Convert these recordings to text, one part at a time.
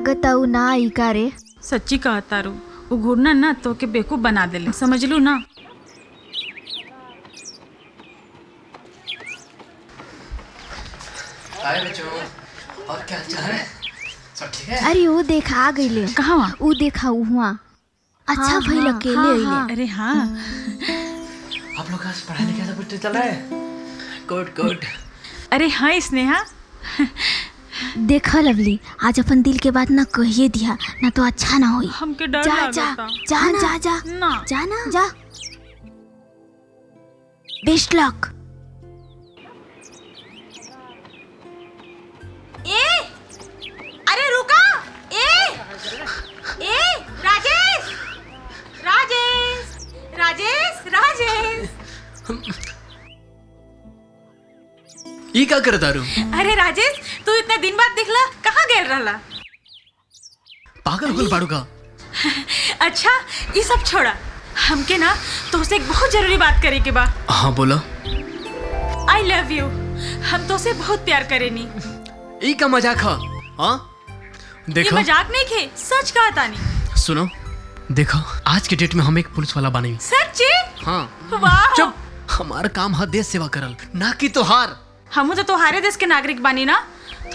लागत उ ना आई का रे। सच्ची कहा तारू, वो घूरना ना तो के बेवकूफ बना देले, समझ लू ना। हाय बच्चों, और क्या चल रहा है? सब ठीक है? अरे वो देखा आ गईले। कहाँ वहाँ? वो देखा हुआ। अच्छा भइल अकेले अइले। अरे हाँ। आप लोग आज पढ़ाई लिखाई सब कुछ चल रहा है? Good good. अरे हाँ स्नेहा, देखा लवली, आज अपन दिल के बात ना कहिए दिया ना तो अच्छा ना होई। हमके डर जा लगता। जा जा ना जा जा ना जा ना जा। Best luck. अरे रुका। राजेश राजेश राजेश राजेश। ये क्या कर दारू? अरे राजेश, तू इतने दिन बाद दिखला, कहाँ गेल रहला? पागल होल बाड़ू का? अच्छा ये सब छोड़ा, हमके ना तोसे एक बहुत जरूरी बात करे के बा। हाँ बोलो। I love you. हम तोसे बहुत प्यार करेनी। ये का मजाक है? हाँ ये देखो, मजाक नहीं खे, सच कहा तानी। सुनो देखो, आज के डेट में हम एक पुलिस वाला बने। सच्ची? हाँ। वाह। चुप, हमारा काम है देश सेवा करल, ना कि तोहार। हम तो तुम्हारे देश के नागरिक बानी ना,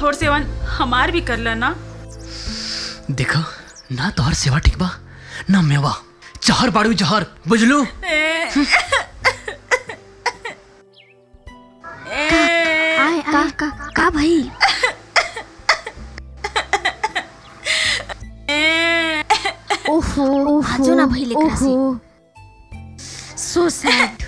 थोड़ सेवन हमार भी कर लेना। देखो ना, तोहर सेवा ठीक बा ना मेवा, जहर बाड़ू जहर, बुझलू? का भाई? ओहो हाजो ना भाई लेकरा से। So sad.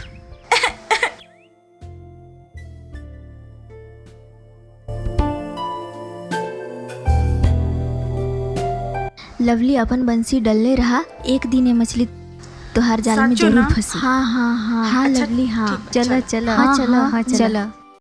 लवली अपन बंसी डलले रहा, एक दिन ये मछली तोहार जाल में जरूर फंसी। हाँ हाँ हाँ हाँ अच्छा, लवली हाँ। ठीक, चला चला हाँ चला हाँ चला।